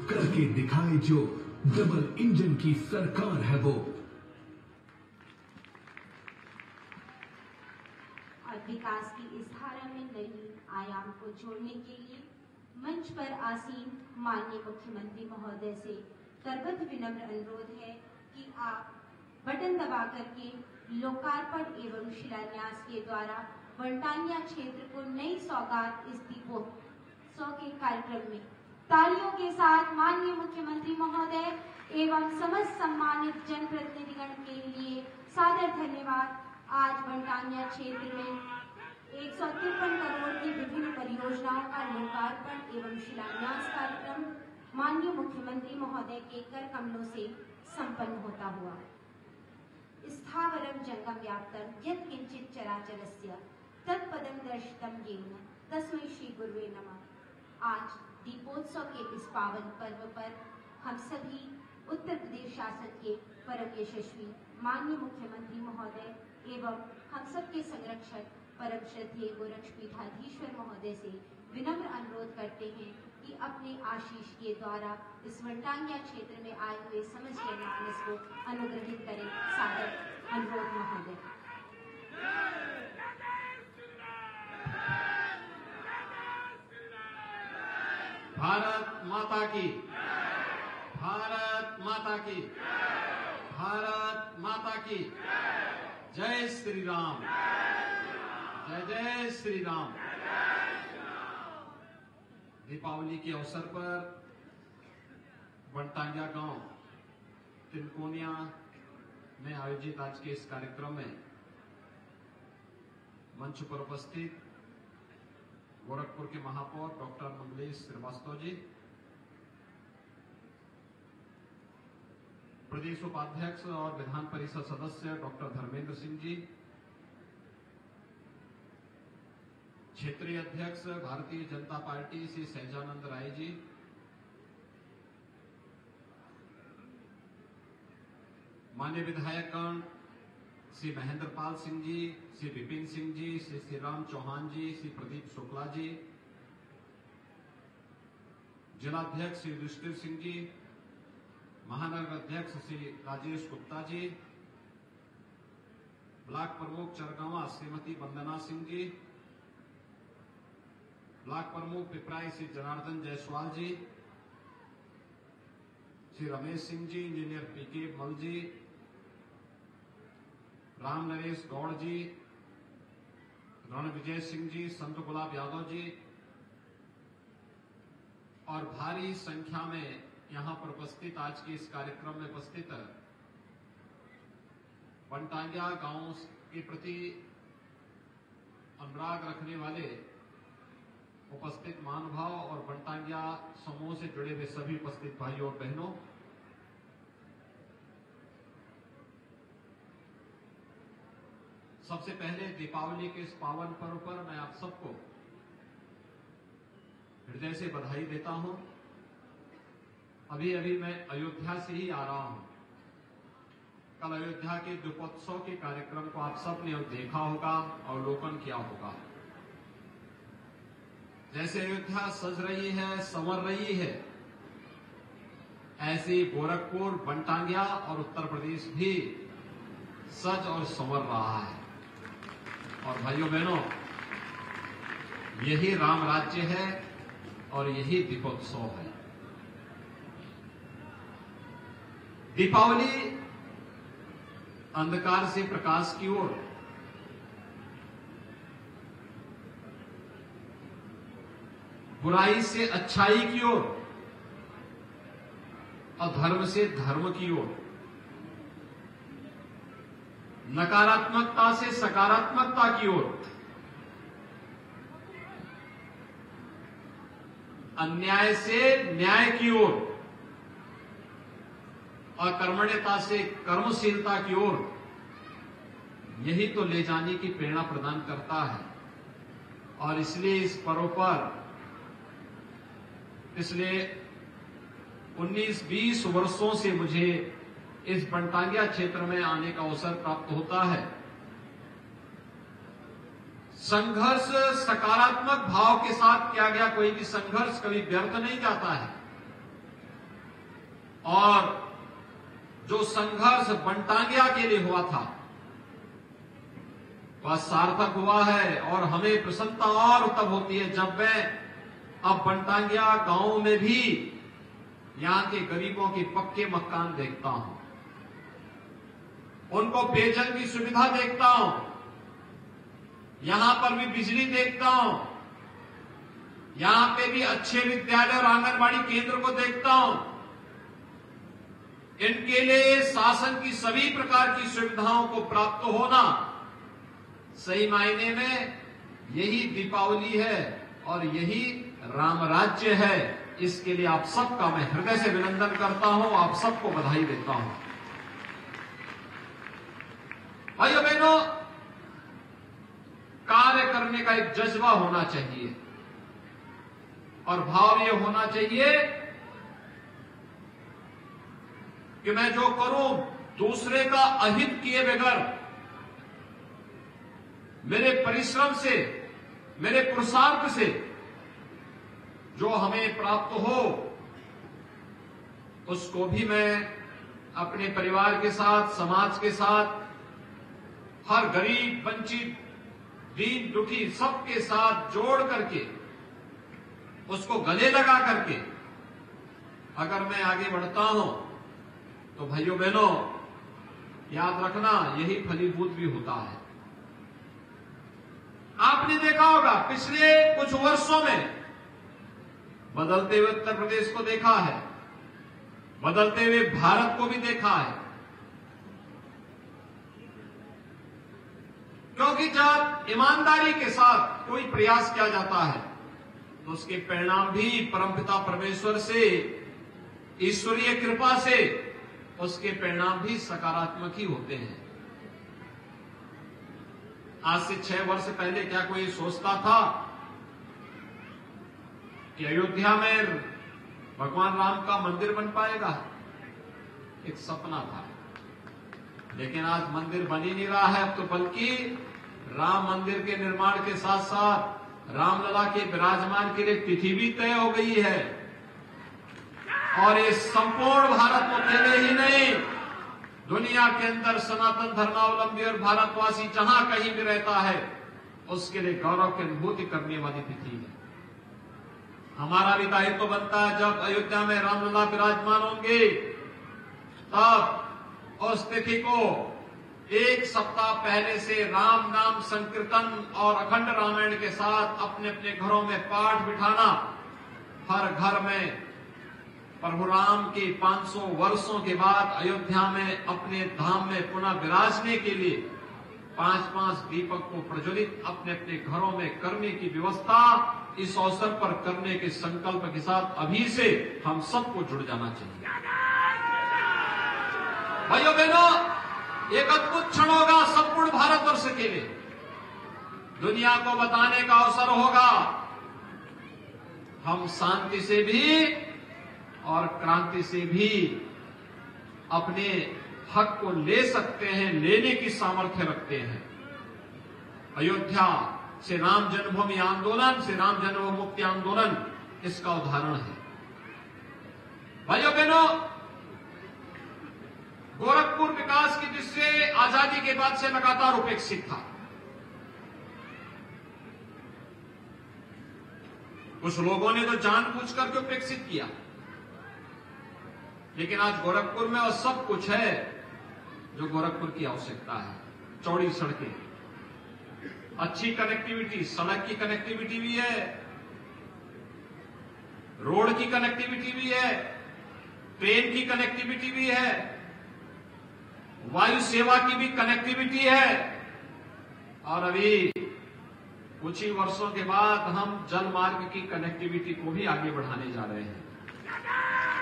करके दिखाए जो, डबल इंजन की सरकार है वो। और विकास की इस धारा में नई आयाम को जोड़ने के लिए मंच पर आसीन माननीय मुख्यमंत्री महोदय से करबद्ध विनम्र अनुरोध है कि आप बटन दबा करके लोकार्पण एवं शिलान्यास के द्वारा वनटांगिया क्षेत्र को नई सौगात इस दीपोत्सव के कार्यक्रम में तालियों के साथ माननीय मुख्यमंत्री महोदय एवं समस्त सम्मानित जनप्रतिनिधिगण के लिए सादर धन्यवाद। आज वनटांगिया क्षेत्र में 153 करोड़ की विभिन्न परियोजनाओं का लोकार्पण एवं शिलान्यास कार्यक्रम माननीय मुख्यमंत्री महोदय के कर कमलों से संपन्न होता हुआ। स्थावरं जंगम व्याप्तं यत् किंचित चराचरस्य तत्पदं दर्शितं येन तस्मै श्री गुरुवे नमः। आज दीपोत्सव के इस पावन पर्व पर हम सभी उत्तर प्रदेश शासन के परम यशस्वी माननीय मुख्यमंत्री महोदय एवं हम सबके संरक्षक परम श्रद्धेय गोरक्षपीठाधीश्वर महोदय से विनम्र अनुरोध करते हैं कि अपने आशीष के द्वारा इस वनटांगिया क्षेत्र में आए हुए समस्त जनमानस को अनुग्रहित करें। सादर अनुरोध महोदय। भारत माता की, भारत माता की, भारत माता की। जय श्री राम, जय जय श्री राम। दीपावली के अवसर पर वनटांगिया गांव तिनकोनिया में आयोजित आज के इस कार्यक्रम में मंच पर उपस्थित गोरखपुर के महापौर डॉक्टर मंगलेश श्रीवास्तव जी, प्रदेश उपाध्यक्ष और विधान परिषद सदस्य डॉक्टर धर्मेंद्र सिंह जी, क्षेत्रीय अध्यक्ष भारतीय जनता पार्टी श्री सहजानंद राय जी, माननीय विधायकगण श्री महेंद्र पाल सिंह जी, श्री विपिन सिंह जी, श्री श्रीराम चौहान जी, श्री प्रदीप शुक्ला जी, जिलाध्यक्ष श्री युधिष्ठिर सिंह जी, महानगर अध्यक्ष श्री राजेश गुप्ता जी, ब्लॉक प्रमुख चरगावा श्रीमती वंदना सिंह जी, ब्लॉक प्रमुख पिपराई श्री जनार्दन जायसवाल जी, श्री रमेश सिंह जी, इंजीनियर पीके मल जी, राम नरेश गौड़ जी, रणविजय सिंह जी, संत गुलाब यादव जी और भारी संख्या में यहां पर उपस्थित आज के इस कार्यक्रम में उपस्थित वनटांगिया गांव के प्रति अनुराग रखने वाले उपस्थित महानुभाव और वनटांगिया समूह से जुड़े हुए सभी उपस्थित भाइयों और बहनों, सबसे पहले दीपावली के इस पावन पर्व पर मैं आप सबको हृदय से बधाई देता हूं। अभी अभी मैं अयोध्या से ही आ रहा हूं। कल अयोध्या के दीपोत्सव के कार्यक्रम को आप सब ने देखा होगा, अवलोकन किया होगा। जैसे अयोध्या सज रही है, संवर रही है, ऐसे गोरखपुर, वनटांगिया और उत्तर प्रदेश भी सज और संवर रहा है। और भाइयों बहनों, यही राम राज्य है और यही दीपोत्सव है। दीपावली अंधकार से प्रकाश की ओर, बुराई से अच्छाई की ओर और धर्म से धर्म की ओर, नकारात्मकता से सकारात्मकता की ओर, अन्याय से न्याय की ओर और कर्मण्यता से कर्मशीलता की ओर, यही तो ले जाने की प्रेरणा प्रदान करता है। और इसलिए इस पर्व पर पिछले 19-20 वर्षों से मुझे इस वनटांगिया क्षेत्र में आने का अवसर प्राप्त होता है। संघर्ष सकारात्मक भाव के साथ किया गया कोई भी संघर्ष कभी व्यर्थ नहीं जाता है। और जो संघर्ष बनटांगिया के लिए हुआ था वह सार्थक हुआ है। और हमें प्रसन्नता और तब होती है जब मैं अब बनटांगिया गांव में भी यहां के गरीबों के पक्के मकान देखता हूं, उनको पेयजल की सुविधा देखता हूं, यहां पर भी बिजली देखता हूं, यहां पे भी अच्छे विद्यालय और आंगनबाड़ी केंद्र को देखता हूं। इनके लिए शासन की सभी प्रकार की सुविधाओं को प्राप्त होना सही मायने में यही दीपावली है और यही राम राज्य है। इसके लिए आप सबका मैं हृदय से अभिनंदन करता हूं, आप सबको बधाई देता हूं। भाइयों बहनों, कार्य करने का एक जज्बा होना चाहिए और भाव ये होना चाहिए कि मैं जो करूं दूसरे का अहित किए बगैर, मेरे परिश्रम से, मेरे पुरुषार्थ से जो हमें प्राप्त हो उसको भी मैं अपने परिवार के साथ, समाज के साथ, हर गरीब, वंचित, दीन दुखी सबके साथ जोड़ करके, उसको गले लगा करके अगर मैं आगे बढ़ता हूं तो भाइयों बहनों याद रखना यही फलीभूत भी होता है। आपने देखा होगा पिछले कुछ वर्षों में बदलते हुए उत्तर प्रदेश को देखा है, बदलते हुए भारत को भी देखा है, क्योंकि जब ईमानदारी के साथ कोई प्रयास किया जाता है तो उसके परिणाम भी परमपिता परमेश्वर से, ईश्वरीय कृपा से उसके परिणाम भी सकारात्मक ही होते हैं। आज से 6 वर्ष पहले क्या कोई सोचता था कि अयोध्या में भगवान राम का मंदिर बन पाएगा? एक सपना था, लेकिन आज मंदिर बन ही नहीं रहा है। अब तो बल्कि राम मंदिर के निर्माण के साथ साथ रामलला के विराजमान के लिए तिथि भी तय हो गई है। और ये संपूर्ण भारत को अकेले ही नहीं, दुनिया के अंदर सनातन धर्मावलंबी और भारतवासी जहां कहीं भी रहता है उसके लिए गौरव की अनुभूति करने वाली तिथि है। हमारा भी दायित्व तो बनता है जब अयोध्या में रामलला विराजमान होंगे तब उस तिथि को 1 सप्ताह पहले से राम नाम संकीर्तन और अखंड रामायण के साथ अपने अपने घरों में पाठ बिठाना, हर घर में प्रभु राम के 500 वर्षों के बाद अयोध्या में अपने धाम में पुनः विराजने के लिए 5-5 दीपक को प्रज्वलित अपने अपने घरों में करने की व्यवस्था इस अवसर पर करने के संकल्प के साथ अभी से हम सबको जुड़ जाना चाहिए। भाइयों बहनों, एक अद्भुत क्षण होगा संपूर्ण भारतवर्ष के लिए, दुनिया को बताने का अवसर होगा हम शांति से भी और क्रांति से भी अपने हक को ले सकते हैं, लेने की सामर्थ्य रखते हैं। अयोध्या से राम जन्मभूमि आंदोलन, से राम जन्मभूमि मुक्ति आंदोलन इसका उदाहरण है। भाइयों बहनों, गोरखपुर विकास की दृष्टि से आजादी के बाद से लगातार उपेक्षित था। कुछ लोगों ने तो जानबूझ करके उपेक्षित किया, लेकिन आज गोरखपुर में और सब कुछ है जो गोरखपुर की आवश्यकता है। चौड़ी सड़कें, अच्छी कनेक्टिविटी, सड़क की कनेक्टिविटी भी है, रोड की कनेक्टिविटी भी है, ट्रेन की कनेक्टिविटी भी है, वायु सेवा की भी कनेक्टिविटी है, और अभी कुछ ही वर्षों के बाद हम जल मार्ग की कनेक्टिविटी को भी आगे बढ़ाने जा रहे हैं,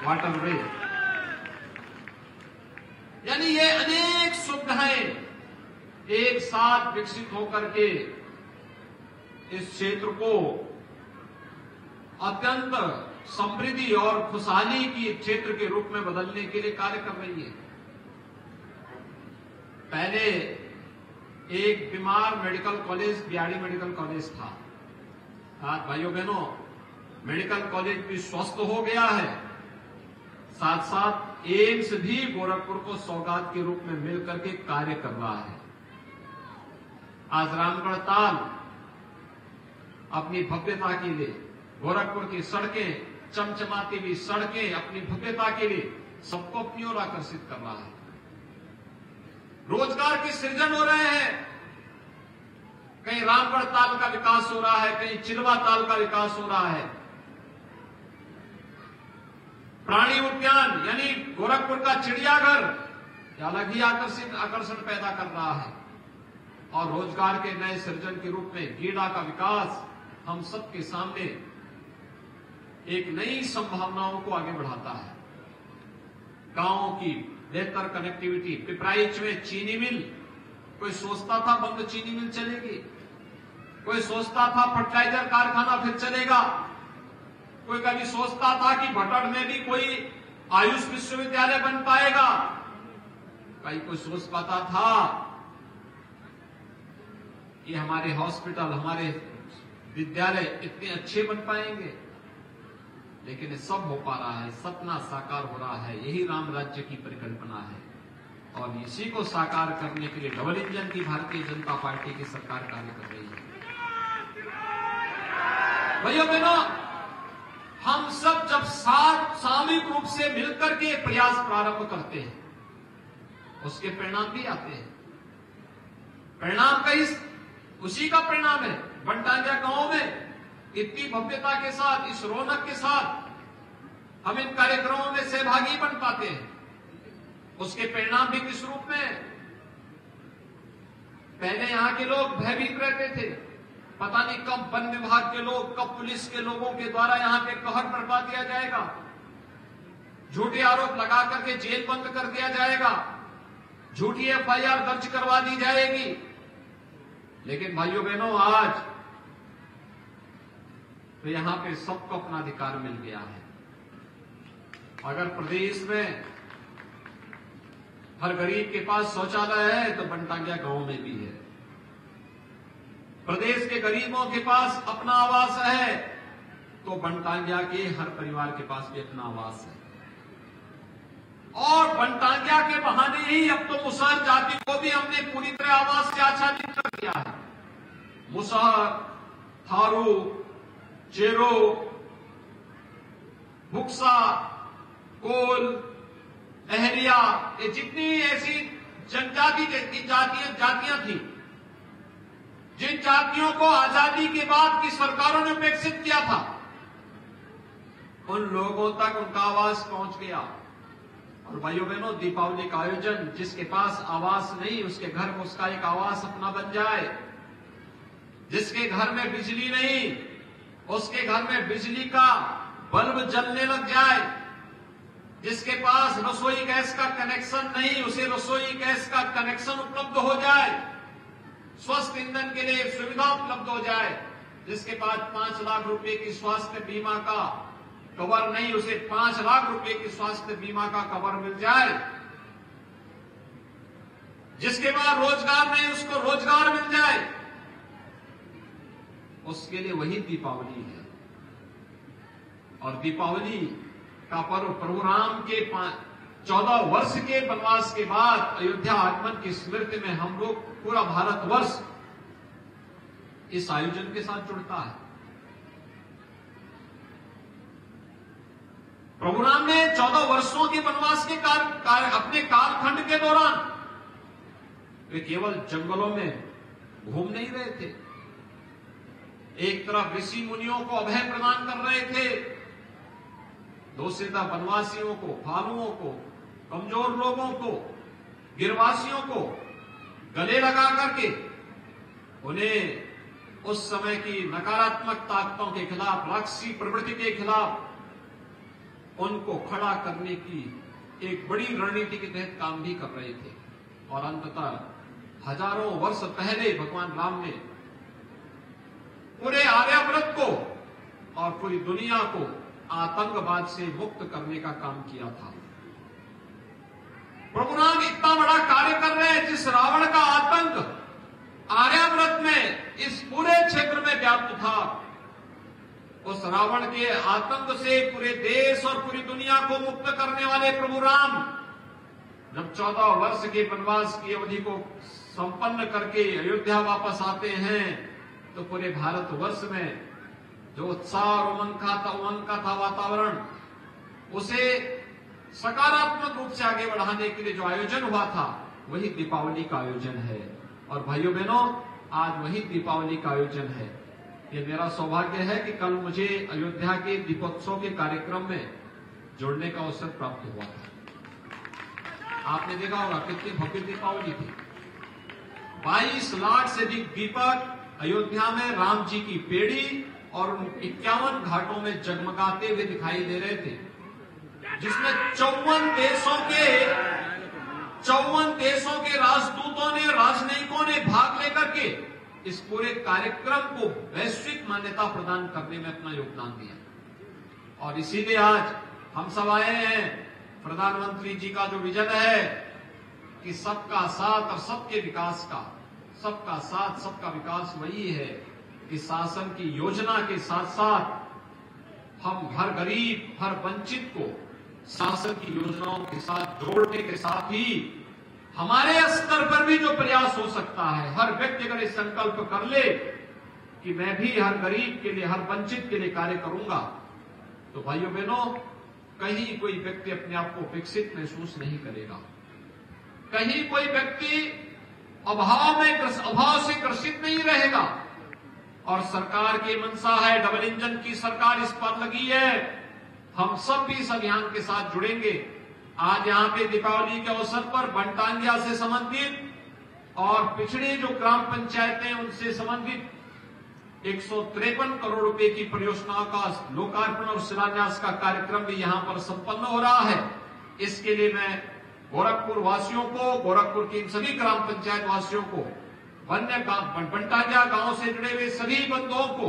वाटरवे। यानी ये अनेक सुविधाएं एक साथ विकसित होकर के इस क्षेत्र को अत्यंत समृद्धि और खुशहाली की क्षेत्र के रूप में बदलने के लिए कार्य कर रही है। पहले एक बीमार medical college BRD medical college था, आज भाइयों बहनों मेडिकल कॉलेज भी स्वस्थ हो गया है, साथ साथ एम्स भी गोरखपुर को सौगात के रूप में मिलकर के कार्य कर रहा है। आज रामगढ़ ताल अपनी भव्यता के लिए, गोरखपुर की सड़कें, चमचमाती हुई सड़कें अपनी भव्यता के लिए सबको अपनी ओर आकर्षित कर रहा है। रोजगार के सृजन हो रहे हैं। कहीं रामगढ़ ताल का विकास हो रहा है, कहीं चिलवा ताल का विकास हो रहा है। प्राणी उद्यान यानी गोरखपुर का चिड़ियाघर अलग ही आकर्षण पैदा कर रहा है। और रोजगार के नए सृजन के रूप में गीडा का विकास हम सबके सामने एक नई संभावनाओं को आगे बढ़ाता है। गांवों की बेहतर कनेक्टिविटी, पिपराइच में चीनी मिल, कोई सोचता था बंद चीनी मिल चलेगी, कोई सोचता था फर्टिलाइजर कारखाना फिर चलेगा, कोई कभी सोचता था कि भटड़ में भी कोई आयुष विश्वविद्यालय बन पाएगा, कहीं कोई सोच पाता था कि हमारे हॉस्पिटल, हमारे विद्यालय इतने अच्छे बन पाएंगे। लेकिन ये सब हो पा रहा है, सपना साकार हो रहा है। यही राम राज्य की परिकल्पना है और इसी को साकार करने के लिए डबल इंजन की भारतीय जनता पार्टी की सरकार कार्य कर रही है। भाइयों बहनों, हम सब जब सामूहिक रूप से मिलकर के प्रयास प्रारंभ करते हैं, उसके परिणाम भी आते हैं। परिणाम कहीं उसी का परिणाम है। बनटांगिया गांव में इतनी भव्यता के साथ, इस रौनक के साथ हम इन कार्यक्रमों में सहभागी बन पाते हैं। उसके परिणाम भी किस रूप में? पहले यहां के लोग भयभीत रहते थे, पता नहीं कब वन विभाग के लोग, कब पुलिस के लोगों के द्वारा यहां पे कहर बरपा दिया जाएगा, झूठे आरोप लगा करके जेल बंद कर दिया जाएगा, झूठी एफआईआर दर्ज करवा दी जाएगी। लेकिन भाइयों बहनों, आज तो यहां पे सबको अपना अधिकार मिल गया है। अगर प्रदेश में हर गरीब के पास शौचालय है तो बनटांगिया गांव में भी है। प्रदेश के गरीबों के पास अपना आवास है तो बनटांगिया के हर परिवार के पास भी अपना आवास है। और बनटांगिया के बहाने ही अब तो मुसहर जाति को भी हमने पूरी तरह आवास से आच्छादित कर दिया है। मुसहर, थारू, चेरो, बुक्सा, कोल, अहरिया, ये जितनी ऐसी जनजाति जातियां थी, जिन जातियों को आजादी के बाद की सरकारों ने उपेक्षित किया था, उन लोगों तक उनका आवास पहुंच गया। और भाइयों बहनों, दीपावली का आयोजन, जिसके पास आवास नहीं उसके घर में उसका एक आवास अपना बन जाए। जिसके घर में बिजली नहीं उसके घर में बिजली का बल्ब जलने लग जाए। जिसके पास रसोई गैस का कनेक्शन नहीं उसे रसोई गैस का कनेक्शन उपलब्ध हो जाए। स्वस्थ ईंधन के लिए सुविधा उपलब्ध हो जाए। जिसके पास 5 लाख रुपए की स्वास्थ्य बीमा का कवर नहीं उसे 5 लाख रुपए की स्वास्थ्य बीमा का कवर मिल जाए। जिसके पास रोजगार नहीं उसको रोजगार मिल जाए। उसके लिए वही दीपावली है। और दीपावली का पर्व प्रभु राम के 14 वर्ष के वनवास के बाद अयोध्या आगमन की स्मृति में हम लोग पूरा भारतवर्ष इस आयोजन के साथ जुड़ता है। प्रभु राम ने 14 वर्षों के वनवास के अपने कालखंड के दौरान वे केवल जंगलों में घूम नहीं रहे थे। एक तरफ ऋषि मुनियों को अभय प्रदान कर रहे थे, दूसरी तरफ वनवासियों को, भालुओं को, कमजोर लोगों को, गिरवासियों को गले लगा करके उन्हें उस समय की नकारात्मक ताकतों के खिलाफ, राक्षसी प्रवृत्ति के खिलाफ उनको खड़ा करने की एक बड़ी रणनीति के तहत काम भी कर रहे थे। और अंततः हजारों वर्ष पहले भगवान राम ने पूरे आर्यावर्त को और पूरी दुनिया को आतंकवाद से मुक्त करने का काम किया था। प्रभु राम इतना बड़ा कार्य कर रहे हैं, जिस रावण का आतंक आर्यावर्त में इस पूरे क्षेत्र में व्याप्त था, उस रावण के आतंक से पूरे देश और पूरी दुनिया को मुक्त करने वाले प्रभु राम जब 14 वर्ष के वनवास की अवधि को संपन्न करके अयोध्या वापस आते हैं तो पूरे भारतवर्ष में जो उत्साह और उमंग का था वातावरण, उसे सकारात्मक रूप से आगे बढ़ाने के लिए जो आयोजन हुआ था वही दीपावली का आयोजन है। और भाइयों बहनों, आज वही दीपावली का आयोजन है। ये मेरा सौभाग्य है कि कल मुझे अयोध्या के दीपोत्सव के कार्यक्रम में जुड़ने का अवसर प्राप्त हुआ था। आपने देखा होगा कितनी भव्य दीपावली थी। 22 लाख से अधिक दीपक अयोध्या में राम जी की पेड़ी और 51 घाटों में जगमगाते हुए दिखाई दे रहे थे, जिसमें 54 देशों के राजदूतों ने, राजनयिकों ने भाग लेकर के इस पूरे कार्यक्रम को वैश्विक मान्यता प्रदान करने में अपना योगदान दिया। और इसीलिए आज हम सब आए हैं। प्रधानमंत्री जी का जो विजन है कि सबका साथ और सबके विकास का, सबका साथ सबका विकास, वही है कि शासन की योजना के साथ साथ हम हर गरीब, हर वंचित को शासन की योजनाओं के साथ जोड़ने के साथ ही हमारे स्तर पर भी जो प्रयास हो सकता है, हर व्यक्ति अगर इस संकल्प कर ले कि मैं भी हर गरीब के लिए, हर वंचित के लिए कार्य करूंगा, तो भाइयों बहनों, कहीं कोई व्यक्ति अपने आप को विकसित महसूस नहीं करेगा। कहीं कोई व्यक्ति अभाव से ग्रसित नहीं रहेगा। और सरकार की मंशा है, डबल इंजन की सरकार इस पर लगी है। हम सब भी इस अभियान के साथ जुड़ेंगे। आज यहाँ पे दीपावली के अवसर पर बनटांगिया से संबंधित और पिछड़ी जो ग्राम पंचायतें हैं उनसे संबंधित 153 करोड़ रुपए की परियोजनाओं का लोकार्पण और शिलान्यास का कार्यक्रम भी यहाँ पर संपन्न हो रहा है। इसके लिए मैं गोरखपुर वासियों को, गोरखपुर की सभी ग्राम पंचायत वासियों को, बनटांगिया गांव से जुड़े हुए सभी बंधुओं को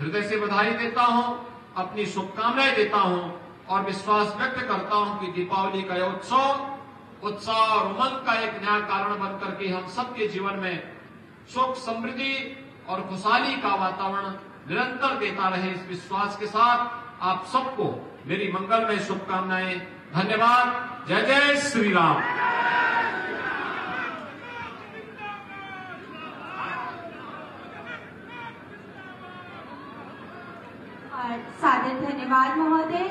हृदय से बधाई देता हूं, अपनी शुभकामनाएं देता हूं और विश्वास व्यक्त करता हूं कि दीपावली का यह उत्सव उत्साह और उमंग का एक नया कारण बनकर के हम सबके जीवन में सुख, समृद्धि और खुशहाली का वातावरण निरंतर देता रहे। इस विश्वास के साथ आप सबको मेरी मंगलमय शुभकामनाएं। धन्यवाद। जय जय श्री राम। सादर धन्यवाद महोदय।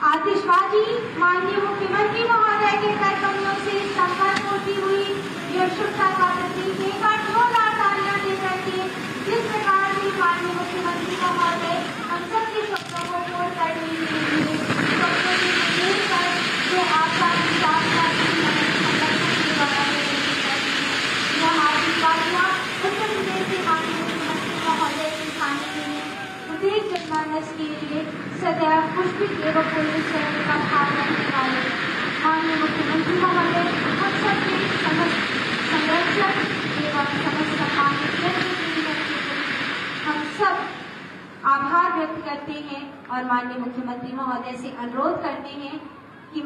आतिशबाजी माननीय मुख्यमंत्री महोदय के कार्यक्रमों से संपन्न होती हुई यह शुभता का प्रतीक एक बार जोरदार तालियां देकर के जिस प्रकार से माननीय मुख्यमंत्री महोदय हम सबके शब्दों को पूर्ण करने के लिए शब्दों की कर जो आपका विश्वास यह आतिशबाजियां उत्तर प्रदेश के माननीय मुख्यमंत्री महोदय के खाने के लिए प्रत्येक जनमानस के लिए सदैव पुष्पित एवं पुलिस का भाव रखने वाले माननीय मुख्यमंत्री महोदय हम सबके समस्त संरक्षक एवं समस्त सम्मानित हम सब आभार व्यक्त करते हैं और माननीय मुख्यमंत्री महोदय से अनुरोध करते हैं कि